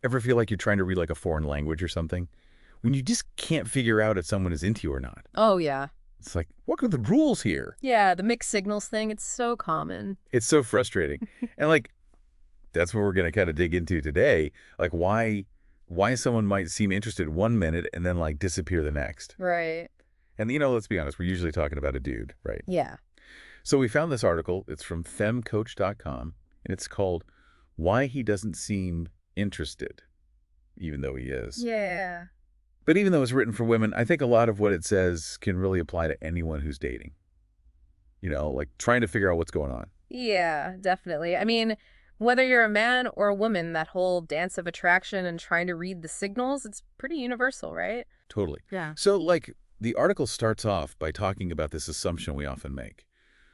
Ever feel like you're trying to read like a foreign language or something? When you just can't figure out if someone is into you or not. Oh, yeah. It's like, what are the rules here? Yeah, the mixed signals thing, it's so common. It's so frustrating. And like, that's what we're going to kind of dig into today. Like why someone might seem interested 1 minute and then like disappear the next. Right. And let's be honest, we're usually talking about a dude, right? Yeah. So we found this article. It's from femcoach.com, and it's called Why He Doesn't Seem Interested, even though he is. Yeah. But even though it's written for women, I think a lot of what it says can really apply to anyone who's dating. Like trying to figure out what's going on. Yeah, definitely. I mean, whether you're a man or a woman, that whole dance of attraction and trying to read the signals, it's pretty universal, right? Totally. Yeah. So, like, the article starts off by talking about this assumption we often make.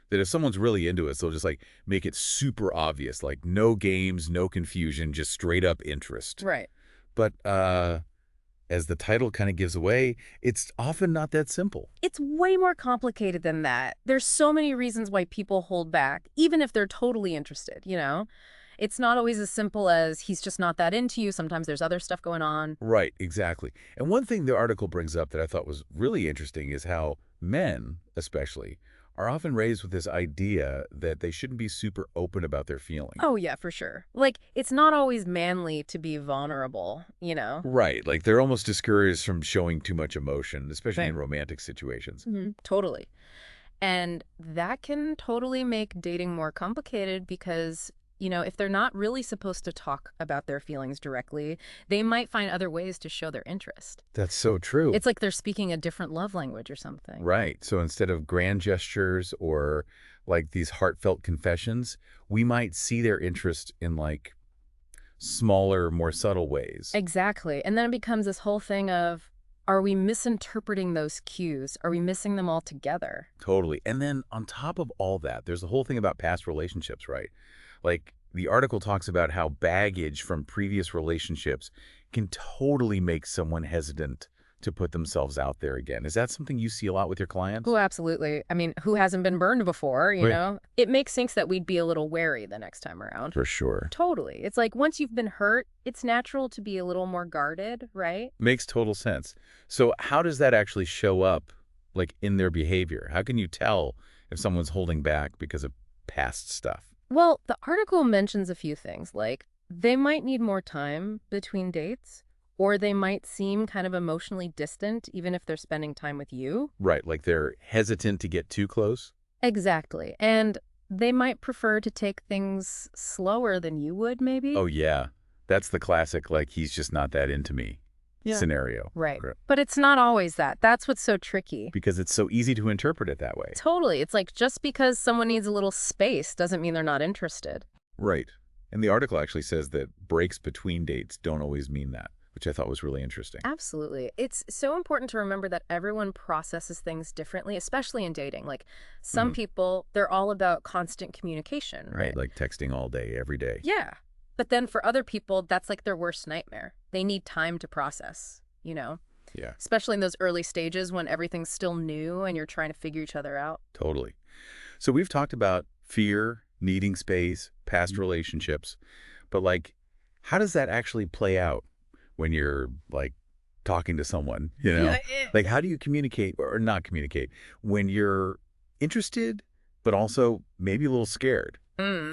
That if someone's really into us, they'll just, like, make it super obvious. Like, no games, no confusion, just straight up interest. Right. But, as the title kind of gives away, it's often not that simple. It's way more complicated than that. There's so many reasons why people hold back, even if they're totally interested, you know? It's not always as simple as he's just not that into you. Sometimes there's other stuff going on. Right, exactly. And one thing the article brings up that I thought was really interesting is how men, especially, are often raised with this idea that they shouldn't be super open about their feelings. Oh, yeah, for sure. Like, it's not always manly to be vulnerable, you know? Right, like they're almost discouraged from showing too much emotion, especially in Same. romantic situations. Totally. And that can totally make dating more complicated because, if they're not really supposed to talk about their feelings directly, they might find other ways to show their interest. That's so true. It's like they're speaking a different love language or something. Right. So instead of grand gestures or like these heartfelt confessions, we might see their interest in like smaller, more subtle ways. Exactly. And then it becomes this whole thing of, are we misinterpreting those cues? Are we missing them altogether? Totally. And then on top of all that, there's the whole thing about past relationships, right? Like the article talks about how baggage from previous relationships can totally make someone hesitant to put themselves out there again. Is that something you see a lot with your clients? Oh, absolutely. I mean, who hasn't been burned before, you Right. know? It makes sense that we'd be a little wary the next time around. For sure. Totally. It's like once you've been hurt, it's natural to be a little more guarded, right? Makes total sense. So how does that actually show up like in their behavior? How can you tell if someone's holding back because of past stuff? Well, the article mentions a few things, like they might need more time between dates, or they might seem kind of emotionally distant even if they're spending time with you. Right, like they're hesitant to get too close? Exactly. And they might prefer to take things slower than you would, maybe. Oh, yeah. That's the classic, like, he's just not that into me scenario. Right. Correct. But it's not always that. That's what's so tricky. Because it's so easy to interpret it that way. Totally. It's like just because someone needs a little space doesn't mean they're not interested. Right. And the article actually says that breaks between dates don't always mean that, which I thought was really interesting. Absolutely. It's so important to remember that everyone processes things differently, especially in dating. Like some people, they're all about constant communication, right? Like texting all day, every day. Yeah. But then for other people, that's like their worst nightmare. They need time to process, Yeah, especially in those early stages when everything's still new and you're trying to figure each other out. totally. So we've talked about fear, needing space, past relationships, but like, how does that actually play out when you're like talking to someone, Like, how do you communicate or not communicate when you're interested, but also maybe a little scared?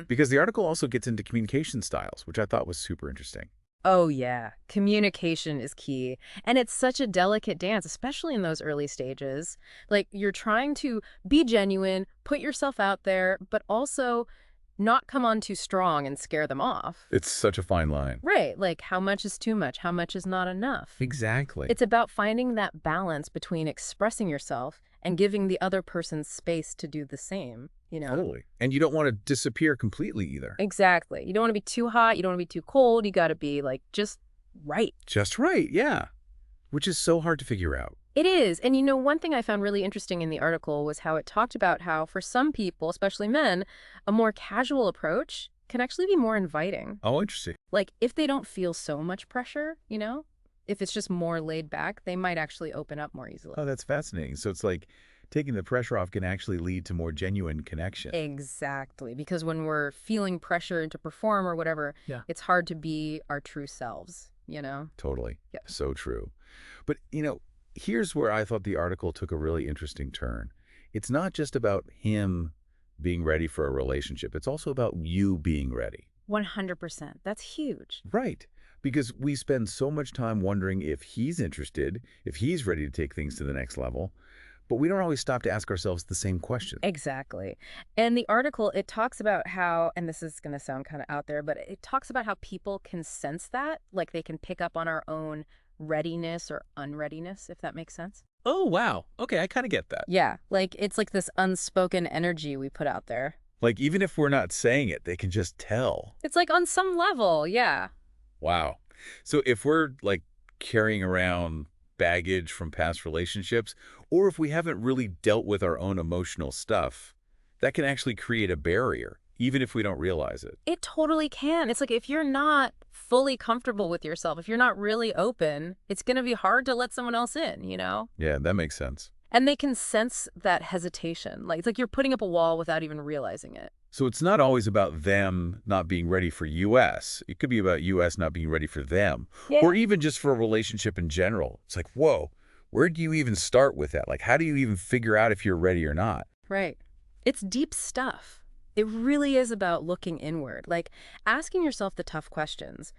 Because the article also gets into communication styles, which I thought was super interesting. Oh, yeah. Communication is key. And it's such a delicate dance, especially in those early stages. Like, you're trying to be genuine, put yourself out there, but also not come on too strong and scare them off. It's such a fine line. Right. Like, how much is too much? How much is not enough? Exactly. It's about finding that balance between expressing yourself and giving the other person space to do the same, Totally. And you don't want to disappear completely either. Exactly. You don't want to be too hot. You don't want to be too cold. You got to be like just right. Just right, yeah. Which is so hard to figure out. It is. And one thing I found really interesting in the article was how it talked about how for some people, especially men, a more casual approach can actually be more inviting. Oh, interesting. Like if they don't feel so much pressure, if it's just more laid back, they might actually open up more easily. Oh, that's fascinating. So it's like taking the pressure off can actually lead to more genuine connection. Exactly. Because when we're feeling pressure to perform or whatever, Yeah. it's hard to be our true selves, you know? Totally. Yeah. So true. But, here's where I thought the article took a really interesting turn. It's not just about him being ready for a relationship. It's also about you being ready. 100%. That's huge. Right. Because we spend so much time wondering if he's interested, if he's ready to take things to the next level, but we don't always stop to ask ourselves the same question. Exactly. And the article, it talks about how, and this is going to sound kind of out there, but it talks about how people can sense that, like they can pick up on our own readiness or unreadiness, if that makes sense. Oh, wow. Okay, I kind of get that. Yeah, like it's like this unspoken energy we put out there. Like, even if we're not saying it, they can just tell. It's like on some level, yeah. Wow. So if we're, like, carrying around baggage from past relationships, or if we haven't really dealt with our own emotional stuff, that can actually create a barrier, even if we don't realize it. It totally can. It's like if you're not fully comfortable with yourself, if you're not really open, it's going to be hard to let someone else in, you know? Yeah, that makes sense. And they can sense that hesitation. Like, it's like you're putting up a wall without even realizing it. So it's not always about them not being ready for US. It could be about US not being ready for them. Yeah. Or even just for a relationship in general. It's like, whoa, where do you even start with that? Like, how do you even figure out if you're ready or not? Right. It's deep stuff. It really is about looking inward, like asking yourself the tough questions.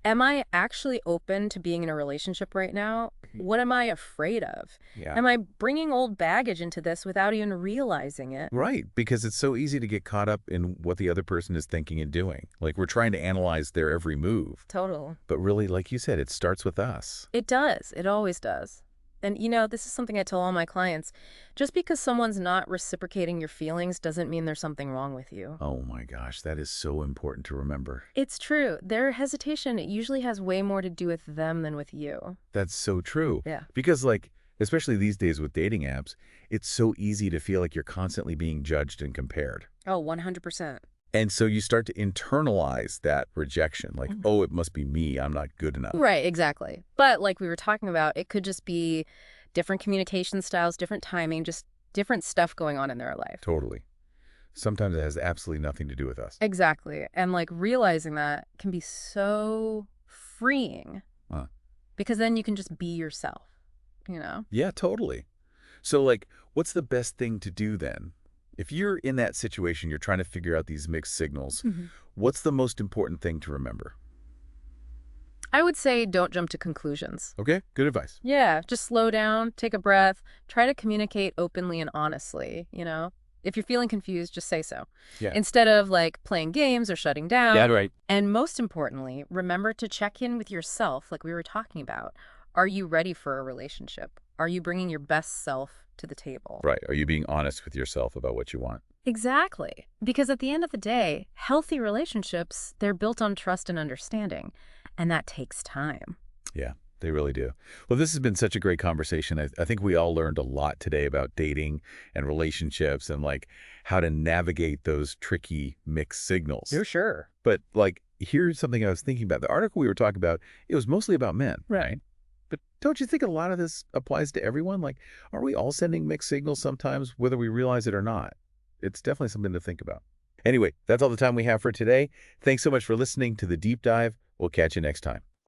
Am I actually open to being in a relationship right now? What am I afraid of? Yeah. Am I bringing old baggage into this without even realizing it? Right, because it's so easy to get caught up in what the other person is thinking and doing. Like, we're trying to analyze their every move. Total. But really, like you said, it starts with us. It does. It always does. And, this is something I tell all my clients. Just because someone's not reciprocating your feelings doesn't mean there's something wrong with you. Oh my gosh, that is so important to remember. It's true. Their hesitation usually has way more to do with them than with you. That's so true. Yeah. Because, like, especially these days with dating apps, it's so easy to feel like you're constantly being judged and compared. Oh, 100%. And so you start to internalize that rejection, like, oh, it must be me, I'm not good enough. Right, exactly. But like we were talking about, it could just be different communication styles, different timing, just different stuff going on in their life. Totally. Sometimes it has absolutely nothing to do with us. Exactly. And like realizing that can be so freeing because then you can just be yourself, Yeah, totally. So, like, what's the best thing to do then? If you're in that situation, you're trying to figure out these mixed signals, what's the most important thing to remember? I would say don't jump to conclusions. Okay, good advice. Yeah, just slow down, take a breath, try to communicate openly and honestly, If you're feeling confused, just say so. Yeah. Instead of like playing games or shutting down. Yeah, right. And most importantly, remember to check in with yourself like we were talking about. Are you ready for a relationship? Are you bringing your best self to the table? Right. Are you being honest with yourself about what you want? Exactly. Because at the end of the day, healthy relationships, they're built on trust and understanding. And that takes time. Yeah, they really do. Well, this has been such a great conversation. I think we all learned a lot today about dating and relationships and, like, how to navigate those tricky mixed signals. For sure. But, like, here's something I was thinking about. The article we were talking about, it was mostly about men, right? But don't you think a lot of this applies to everyone? Like, aren't we all sending mixed signals sometimes, whether we realize it or not? It's definitely something to think about. Anyway, that's all the time we have for today. Thanks so much for listening to The Deep Dive. We'll catch you next time.